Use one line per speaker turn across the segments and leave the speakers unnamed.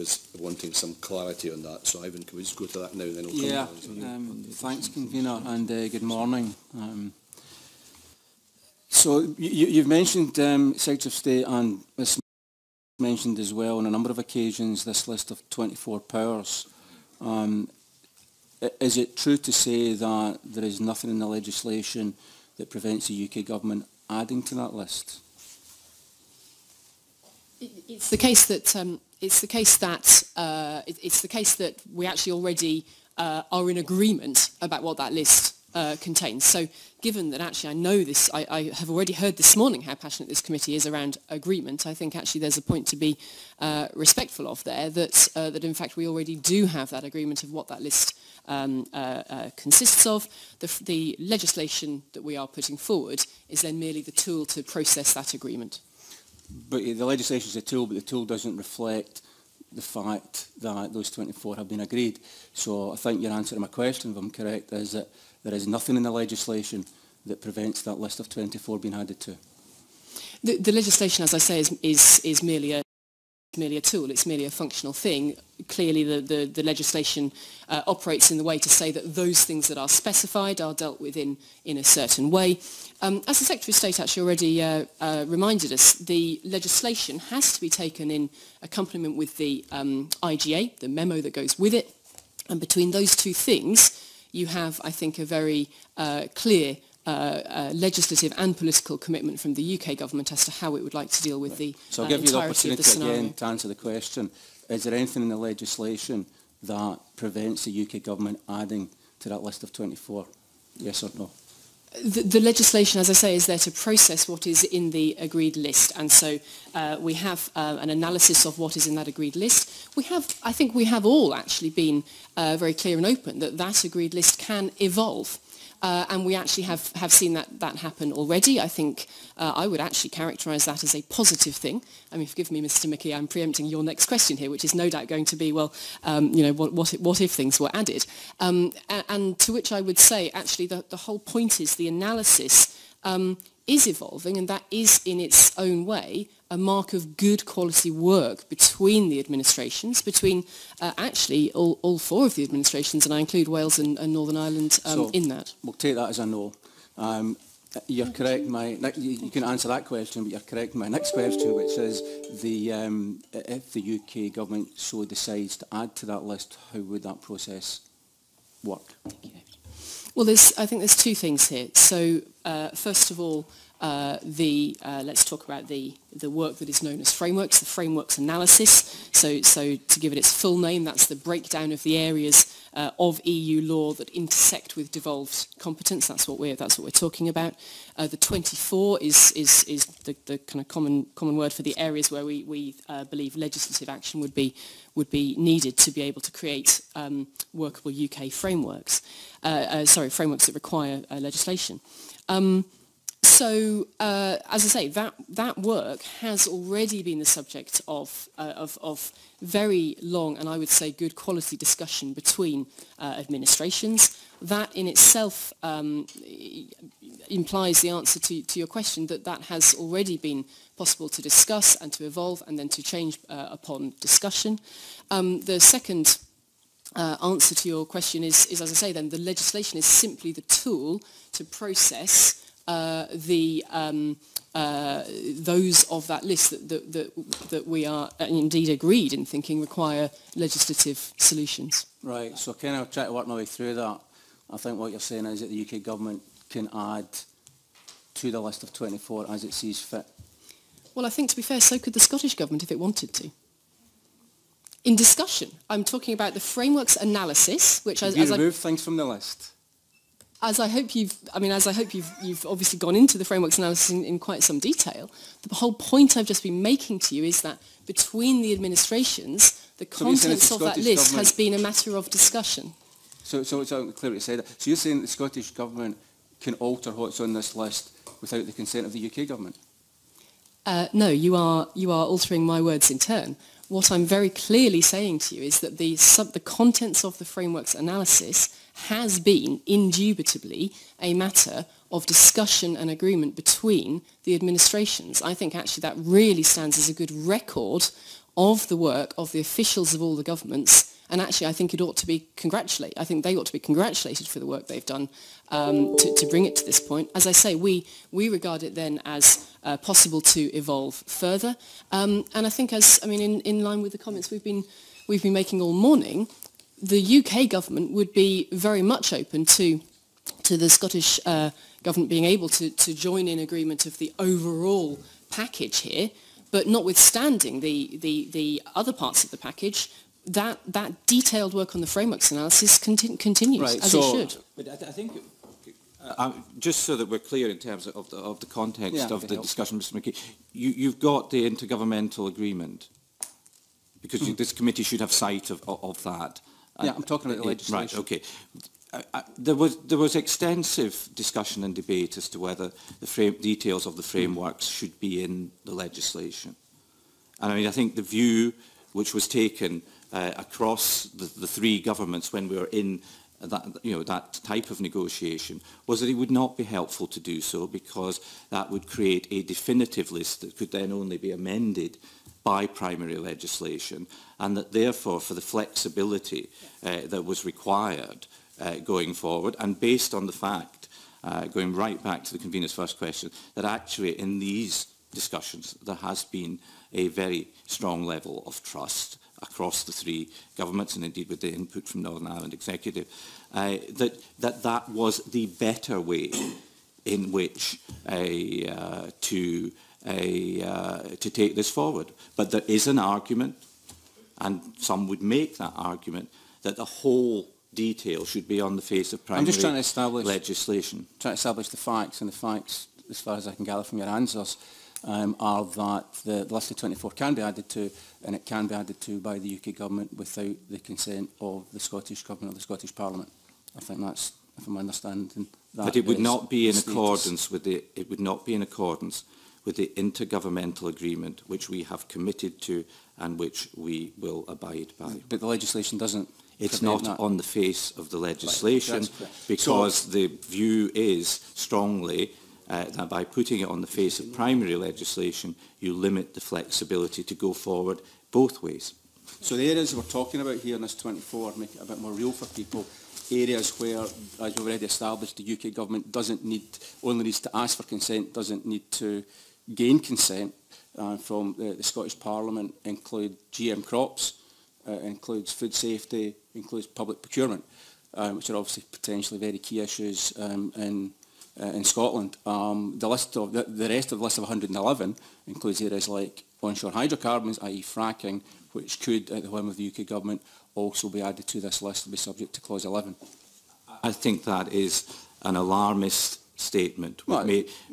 was wanting some clarity on that. So Ivan, can we just go to that now and then we'll come
on? Thanks, Convener, and good morning. So you've mentioned, Secretary of State, and it's mentioned as well on a number of occasions, this list of 24 powers. Is it true to say that there is nothing in the legislation that prevents the UK government adding to that list?
It's the case that we actually already are in agreement about what that list contains. So given that actually I know this, I have already heard this morning how passionate this committee is around agreement, I think actually there's a point to be respectful of there, that in fact we already do have that agreement of what that list consists of. The legislation that we are putting forward is then merely the tool to process that agreement.
But the legislation is a tool, but the tool doesn't reflect the fact that those 24 have been agreed. So I think your answer to my question, if I'm correct, is that there is nothing in the legislation that prevents that list of 24 being added to.
The legislation, as I say, is merely a tool. It's merely a functional thing. Clearly, the legislation operates in the way to say that those things that are specified are dealt with in a certain way. As the Secretary of State actually already reminded us, the legislation has to be taken in accompaniment with the IGA, the memo that goes with it. And between those two things, you have, I think, a very clear legislative and political commitment from the UK government as to how it would like to deal with the
So I'll give you the
entirety of the
opportunity
scenario.
again to answer the question. Is there anything in the legislation that prevents the UK government adding to that list of 24? Yes or no?
The legislation, as I say, is there to process what is in the agreed list, and so we have an analysis of what is in that agreed list. I think we have all actually been very clear and open that that agreed list can evolve. And we actually have seen that happen already. I think I would actually characterise that as a positive thing. I mean, forgive me, Mr. Mickey, I'm preempting your next question here, which is no doubt going to be, well, what if things were added? And to which I would say, actually, the whole point is the analysis is evolving, and that is in its own way a mark of good quality work between the administrations, between actually all four of the administrations, and I include Wales and Northern Ireland in that.
We'll take that as a no. You're correct. You can answer that question, but you're correct. My next question, which is if the UK government so decides to add to that list, how would that process work?
Well, I think there's two things here. So first of all, let's talk about the work that is known as frameworks, the frameworks analysis. So to give it its full name, that's the breakdown of the areas of EU law that intersect with devolved competence. That's what we're talking about. The 24 is the kind of common word for the areas where we believe legislative action would be needed to be able to create workable UK frameworks. Frameworks that require legislation. So, as I say, that work has already been the subject of very long and I would say good quality discussion between administrations. That in itself implies the answer to your question that has already been possible to discuss and to evolve and then to change upon discussion. The second answer to your question is, as I say, then the legislation is simply the tool to process those of that list that we are indeed agreed in thinking require legislative solutions.
Right, so kind of try to work my way through that. I think what you're saying is that the UK government can add to the list of 24 as it sees fit.
Well, I think to be fair, so could the Scottish government if it wanted to. In discussion, I'm talking about the frameworks analysis, which
Have you removed things from the list?
As I hope you've obviously gone into the frameworks analysis in quite some detail. The whole point I've just been making to you is that between the administrations, the contents of that list has been a matter of discussion.
So it's clear what you say that. So you're saying the Scottish government can alter what's on this list without the consent of the UK government?
No, you are altering my words in turn. What I'm very clearly saying to you is that the contents of the frameworks analysis has been indubitably a matter of discussion and agreement between the administrations. I think actually that really stands as a good record of the work of the officials of all the governments. And actually, I think it ought to be congratulated. I think they ought to be congratulated for the work they've done to bring it to this point. As I say, we regard it then as possible to evolve further. And I think, in line with the comments we've been making all morning, the UK government would be very much open to the Scottish government being able to join in agreement of the overall package here, but notwithstanding the other parts of the package, that detailed work on the frameworks analysis continues,
right,
as it should.
But I think, just so that we're clear in terms of the context of the discussion, Mr. McKee, you've got the intergovernmental agreement, because this committee should have sight of that.
Yeah, I'm talking about the legislation.
Right, okay. There was extensive discussion and debate as to whether the details of the frameworks should be in the legislation. And I think the view which was taken across the three governments when we were in that type of negotiation was that it would not be helpful to do so, because that would create a definitive list that could then only be amended by primary legislation, and that therefore for the flexibility that was required going forward, and based on the fact, going right back to the convener's first question, that actually in these discussions there has been a very strong level of trust across the three governments, and indeed with the input from Northern Ireland Executive, that was the better way in which to take this forward. But there is an argument, and some would make that argument, that the whole detail should be on the face of primary legislation.
Trying to establish the facts, and the facts, as far as I can gather from your answers, are that the list of 24 can be added to, and it can be added to by the UK government without the consent of the Scottish government or the Scottish Parliament. I think that's, if I'm understanding that.
But it would not be in accordance with the intergovernmental agreement which we have committed to and which we will abide by.
But the legislation doesn't.
It's not on the face of the legislation, right, because the view is strongly that by putting it on the face of primary legislation, you limit the flexibility to go forward both ways.
So the areas we're talking about here in this 24, make it a bit more real for people, areas where, as we've already established, the UK government only needs to ask for consent, doesn't need to gain consent from the Scottish Parliament, include GM crops, includes food safety, includes public procurement, which are obviously potentially very key issues in Scotland. The rest of the list of 111 includes areas like onshore hydrocarbons, i.e. fracking, which could, at the whim of the UK government, also be added to this list to be subject to Clause 11.
I think that is an alarmist statement,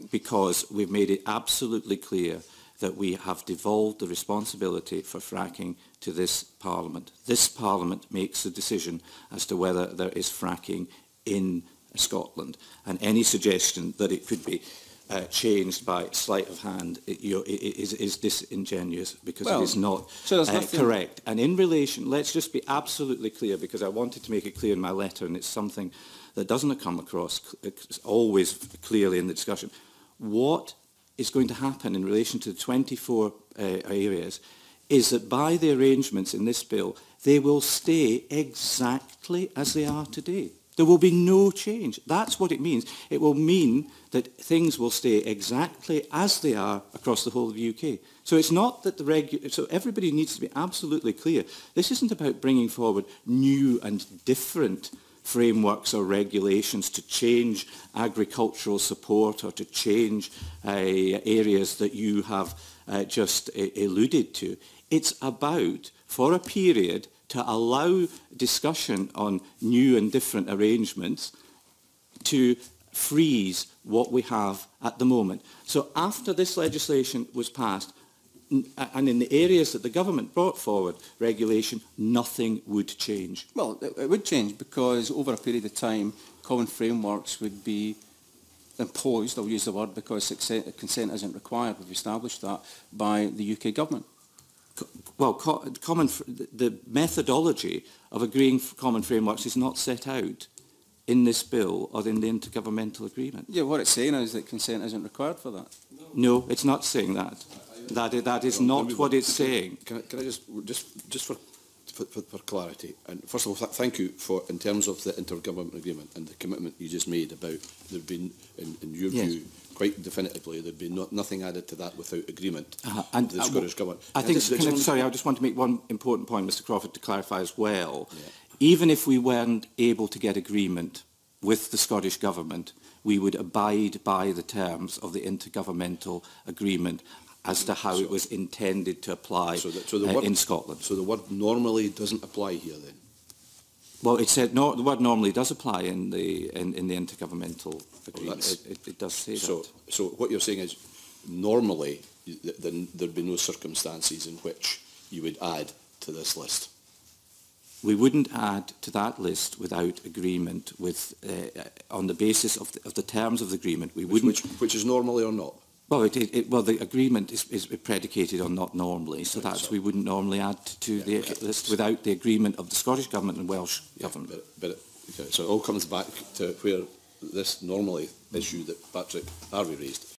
because we've made it absolutely clear that we have devolved the responsibility for fracking to this Parliament. This Parliament makes the decision as to whether there is fracking in Scotland, and any suggestion that it could be changed by sleight of hand is disingenuous, because it is not correct. And in relation, let's just be absolutely clear, because I wanted to make it clear in my letter, and it's something that doesn't come across always clearly in the discussion. What is going to happen in relation to the 24 areas is that by the arrangements in this bill, they will stay exactly as they are today. There will be no change. That's what it means. It will mean that things will stay exactly as they are across the whole of the UK. So it's not that so everybody needs to be absolutely clear. This isn't about bringing forward new and different frameworks or regulations to change agricultural support or to change areas that you have just alluded to. It's about, for a period, to allow discussion on new and different arrangements to freeze what we have at the moment. So after this legislation was passed, and in the areas that the government brought forward regulation, nothing would change.
Well, it would change, because over a period of time, common frameworks would be imposed, I'll use the word because consent isn't required, we've established that, by the UK government.
Well, the methodology of agreeing common frameworks is not set out in this bill or in the intergovernmental agreement.
Yeah, what it's saying is that consent isn't required for that.
No, it's not saying that. That is not what it's saying.
Can I just for clarity, and first of all, thank you for, in terms of the intergovernmental agreement and the commitment you just made about there being, in your view, quite definitively, there'd be nothing added to that without agreement of the Scottish Government.
I just want to make one important point, Mr Crawford, to clarify as well. Yeah. Even if we weren't able to get agreement with the Scottish Government, we would abide by the terms of the intergovernmental agreement as to how it was intended to apply in Scotland.
So the word normally doesn't apply here then?
Well, it said the word normally does apply in the intergovernmental agreement. It does say that.
So what you're saying is normally there'd be no circumstances in which you would add to this list?
We wouldn't add to that list without agreement with, on the basis of the terms of the agreement. We wouldn't.
Which is normally or not?
Well, well, the agreement is predicated on not normally, so that's we wouldn't normally add to the list without the agreement of the Scottish Government and Welsh Government.
So it all comes back to where this normally issue that Patrick Harvey raised